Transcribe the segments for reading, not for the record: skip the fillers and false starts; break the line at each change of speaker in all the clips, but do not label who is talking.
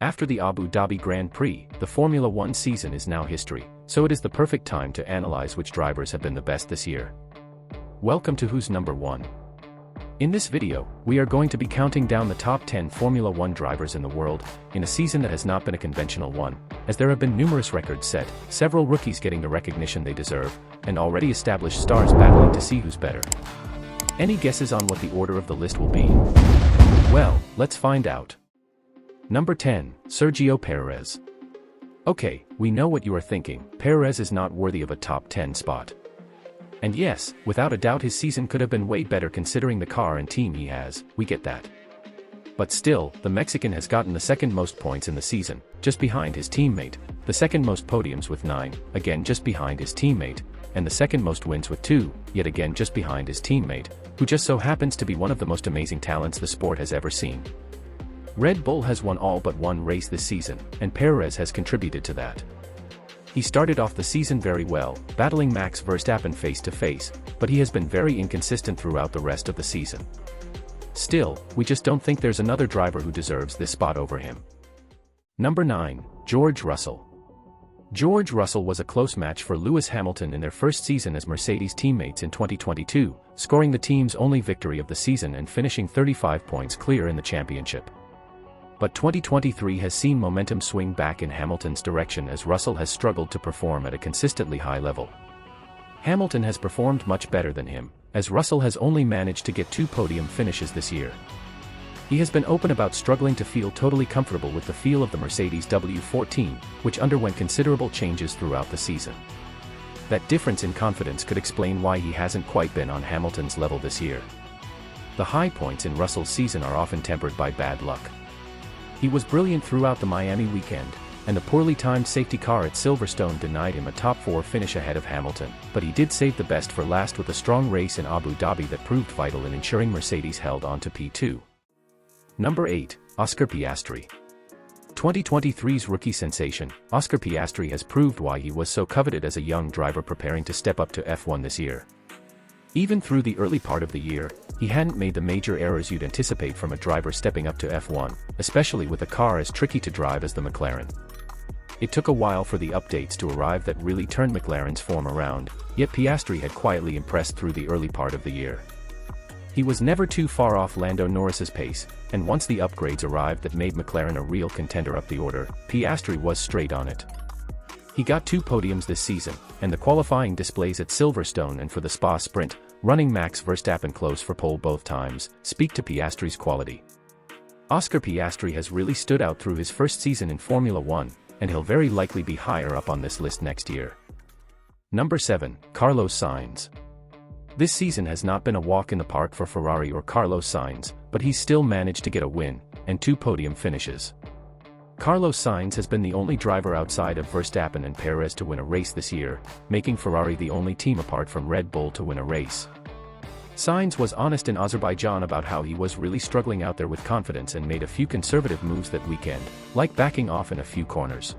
After the Abu Dhabi Grand Prix, the Formula One season is now history, so it is the perfect time to analyze which drivers have been the best this year. Welcome to Who's Number 1. In this video, we are going to be counting down the top 10 Formula One drivers in the world, in a season that has not been a conventional one, as there have been numerous records set, several rookies getting the recognition they deserve, and already established stars battling to see who's better. Any guesses on what the order of the list will be? Well, let's find out. Number 10, Sergio Perez. Okay, we know what you are thinking, Perez is not worthy of a top 10 spot. And yes, without a doubt his season could have been way better considering the car and team he has, we get that. But still, the Mexican has gotten the second most points in the season, just behind his teammate, the second most podiums with 9, again just behind his teammate, and the second most wins with 2, yet again just behind his teammate, who just so happens to be one of the most amazing talents the sport has ever seen. Red Bull has won all but one race this season, and Perez has contributed to that. He started off the season very well, battling Max Verstappen face-to-face, but he has been very inconsistent throughout the rest of the season. Still, we just don't think there's another driver who deserves this spot over him. Number 9, George Russell. George Russell was a close match for Lewis Hamilton in their first season as Mercedes teammates in 2022, scoring the team's only victory of the season and finishing 35 points clear in the championship. But 2023 has seen momentum swing back in Hamilton's direction as Russell has struggled to perform at a consistently high level. Hamilton has performed much better than him, as Russell has only managed to get 2 podium finishes this year. He has been open about struggling to feel totally comfortable with the feel of the Mercedes W14, which underwent considerable changes throughout the season. That difference in confidence could explain why he hasn't quite been on Hamilton's level this year. The high points in Russell's season are often tempered by bad luck. He was brilliant throughout the Miami weekend, and the poorly timed safety car at Silverstone denied him a top 4 finish ahead of Hamilton, but he did save the best for last with a strong race in Abu Dhabi that proved vital in ensuring Mercedes held on to P2. Number 8, Oscar Piastri. 2023's rookie sensation, Oscar Piastri has proved why he was so coveted as a young driver preparing to step up to F1 this year. Even through the early part of the year, he hadn't made the major errors you'd anticipate from a driver stepping up to F1, especially with a car as tricky to drive as the McLaren. It took a while for the updates to arrive that really turned McLaren's form around, yet Piastri had quietly impressed through the early part of the year. He was never too far off Lando Norris's pace, and once the upgrades arrived that made McLaren a real contender up the order, Piastri was straight on it. He got 2 podiums this season, and the qualifying displays at Silverstone and for the Spa Sprint, running Max Verstappen close for pole both times, speak to Piastri's quality. Oscar Piastri has really stood out through his first season in Formula One, and he'll very likely be higher up on this list next year. Number 7, Carlos Sainz. This season has not been a walk in the park for Ferrari or Carlos Sainz, but he's still managed to get a win, and 2 podium finishes. Carlos Sainz has been the only driver outside of Verstappen and Perez to win a race this year, making Ferrari the only team apart from Red Bull to win a race. Sainz was honest in Azerbaijan about how he was really struggling out there with confidence and made a few conservative moves that weekend, like backing off in a few corners.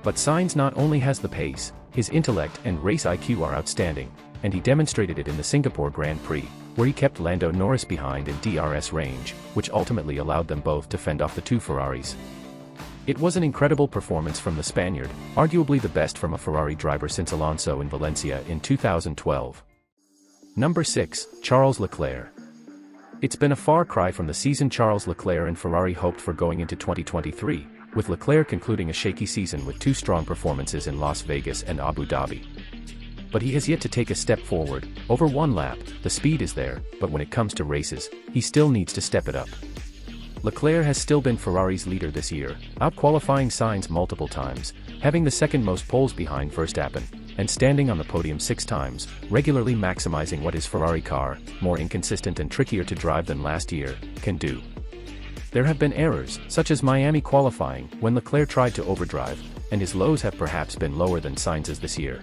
But Sainz not only has the pace, his intellect and race IQ are outstanding, and he demonstrated it in the Singapore Grand Prix, where he kept Lando Norris behind in DRS range, which ultimately allowed them both to fend off the 2 Ferraris. It was an incredible performance from the Spaniard, arguably the best from a Ferrari driver since Alonso in Valencia in 2012. Number 6, Charles Leclerc. It's been a far cry from the season Charles Leclerc and Ferrari hoped for going into 2023, with Leclerc concluding a shaky season with 2 strong performances in Las Vegas and Abu Dhabi. But he has yet to take a step forward. Over 1 lap, the speed is there, but when it comes to races, he still needs to step it up. Leclerc has still been Ferrari's leader this year, out-qualifying Sainz multiple times, having the second most poles behind Verstappen, and standing on the podium 6 times, regularly maximizing what his Ferrari car, more inconsistent and trickier to drive than last year, can do. There have been errors, such as Miami qualifying, when Leclerc tried to overdrive, and his lows have perhaps been lower than Sainz's this year.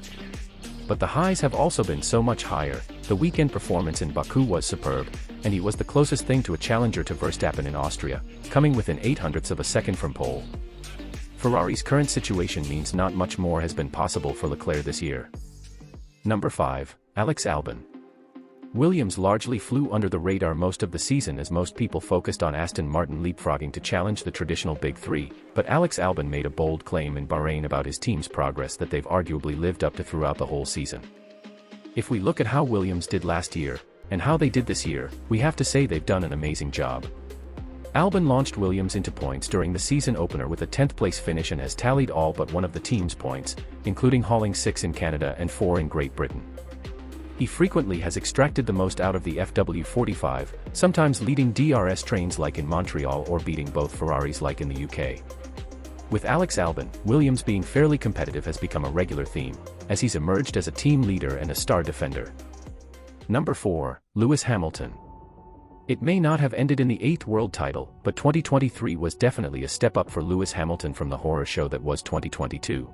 But the highs have also been so much higher. The weekend performance in Baku was superb, and he was the closest thing to a challenger to Verstappen in Austria, coming within 0.08 of a second from pole. Ferrari's current situation means not much more has been possible for Leclerc this year. Number 5, Alex Albon. Williams largely flew under the radar most of the season as most people focused on Aston Martin leapfrogging to challenge the traditional Big Three, but Alex Albon made a bold claim in Bahrain about his team's progress that they've arguably lived up to throughout the whole season. If we look at how Williams did last year, and how they did this year, we have to say they've done an amazing job. Albon launched Williams into points during the season opener with a 10th place finish and has tallied all but one of the team's points, including hauling 6 in Canada and 4 in Great Britain. He frequently has extracted the most out of the FW45, sometimes leading DRS trains like in Montreal or beating both Ferraris like in the UK. With Alex Albon, Williams being fairly competitive has become a regular theme, as he's emerged as a team leader and a star defender. Number 4, Lewis Hamilton. It may not have ended in the 8th world title, but 2023 was definitely a step up for Lewis Hamilton from the horror show that was 2022.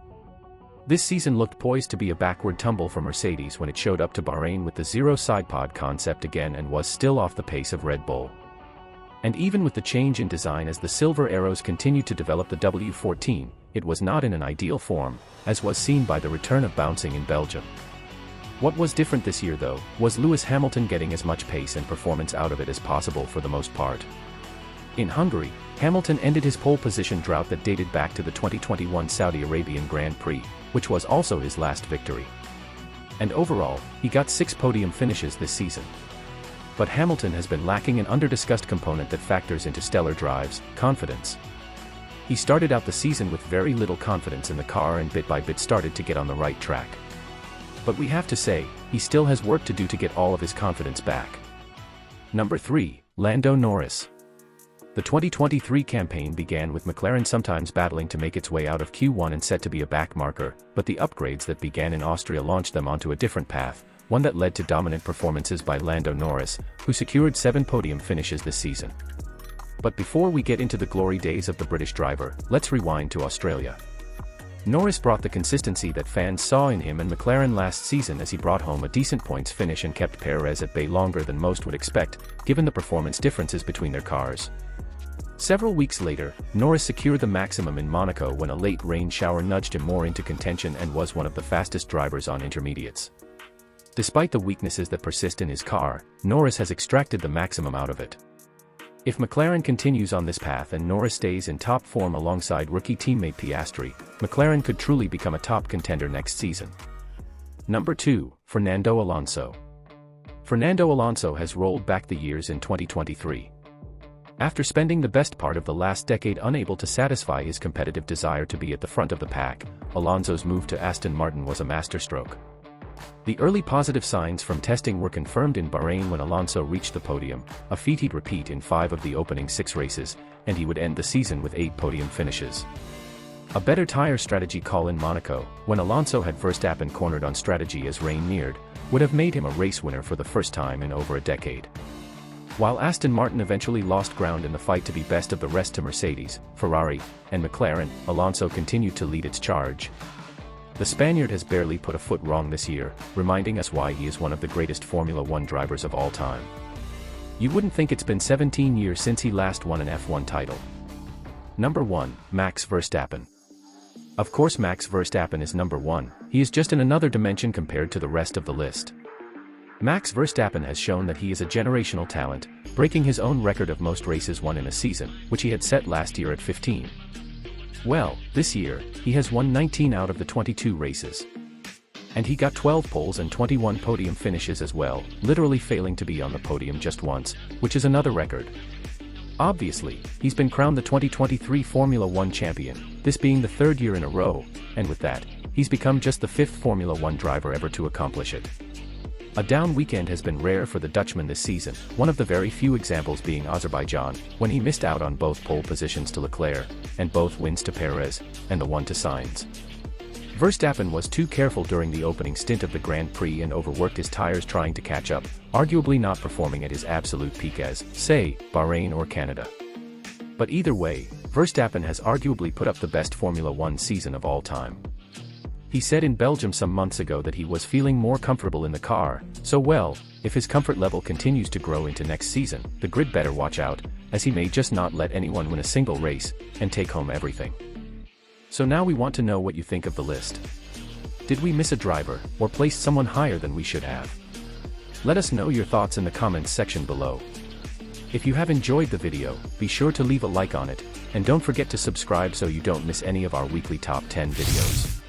This season looked poised to be a backward tumble for Mercedes when it showed up to Bahrain with the zero sidepod concept again and was still off the pace of Red Bull. And even with the change in design as the Silver Arrows continued to develop the W14, it was not in an ideal form, as was seen by the return of bouncing in Belgium. What was different this year though, was Lewis Hamilton getting as much pace and performance out of it as possible for the most part. In Hungary, Hamilton ended his pole position drought that dated back to the 2021 Saudi Arabian Grand Prix, which was also his last victory. And overall, he got 6 podium finishes this season. But Hamilton has been lacking an under-discussed component that factors into stellar drives: confidence. He started out the season with very little confidence in the car and bit by bit started to get on the right track. But we have to say, he still has work to do to get all of his confidence back. Number 3, Lando Norris. The 2023 campaign began with McLaren sometimes battling to make its way out of Q1 and set to be a backmarker, but the upgrades that began in Austria launched them onto a different path, one that led to dominant performances by Lando Norris, who secured 7 podium finishes this season. But before we get into the glory days of the British driver, let's rewind to Australia. Norris brought the consistency that fans saw in him and McLaren last season as he brought home a decent points finish and kept Perez at bay longer than most would expect, given the performance differences between their cars. Several weeks later, Norris secured the maximum in Monaco when a late rain shower nudged him more into contention and was one of the fastest drivers on intermediates. Despite the weaknesses that persist in his car, Norris has extracted the maximum out of it. If McLaren continues on this path and Norris stays in top form alongside rookie teammate Piastri, McLaren could truly become a top contender next season. Number 2, Fernando Alonso. Fernando Alonso has rolled back the years in 2023. After spending the best part of the last decade unable to satisfy his competitive desire to be at the front of the pack, Alonso's move to Aston Martin was a masterstroke. The early positive signs from testing were confirmed in Bahrain when Alonso reached the podium, a feat he'd repeat in 5 of the opening 6 races, and he would end the season with 8 podium finishes. A better tire strategy call in Monaco, when Alonso had Verstappen cornered on strategy as rain neared, would have made him a race winner for the first time in over a decade. While Aston Martin eventually lost ground in the fight to be best of the rest to Mercedes, Ferrari, and McLaren, Alonso continued to lead its charge. The Spaniard has barely put a foot wrong this year, reminding us why he is one of the greatest Formula One drivers of all time. You wouldn't think it's been 17 years since he last won an F1 title. Number 1, Max Verstappen. Of course Max Verstappen is number 1, he is just in another dimension compared to the rest of the list. Max Verstappen has shown that he is a generational talent, breaking his own record of most races won in a season, which he had set last year at 15. Well, this year, he has won 19 out of the 22 races. And he got 12 poles and 21 podium finishes as well, literally failing to be on the podium just once, which is another record. Obviously, he's been crowned the 2023 Formula One champion, this being the 3rd year in a row, and with that, he's become just the 5th Formula One driver ever to accomplish it. A down weekend has been rare for the Dutchman this season, one of the very few examples being Azerbaijan, when he missed out on both pole positions to Leclerc, and both wins to Perez, and the one to Sainz. Verstappen was too careful during the opening stint of the Grand Prix and overworked his tires trying to catch up, arguably not performing at his absolute peak as, say, Bahrain or Canada. But either way, Verstappen has arguably put up the best Formula One season of all time. He said in Belgium some months ago that he was feeling more comfortable in the car, so well, if his comfort level continues to grow into next season, the grid better watch out, as he may just not let anyone win a single race, and take home everything. So now we want to know what you think of the list. Did we miss a driver, or place someone higher than we should have? Let us know your thoughts in the comments section below. If you have enjoyed the video, be sure to leave a like on it, and don't forget to subscribe so you don't miss any of our weekly top 10 videos.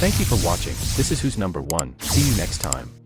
Thank you for watching. This is Who's Number 1. See you next time.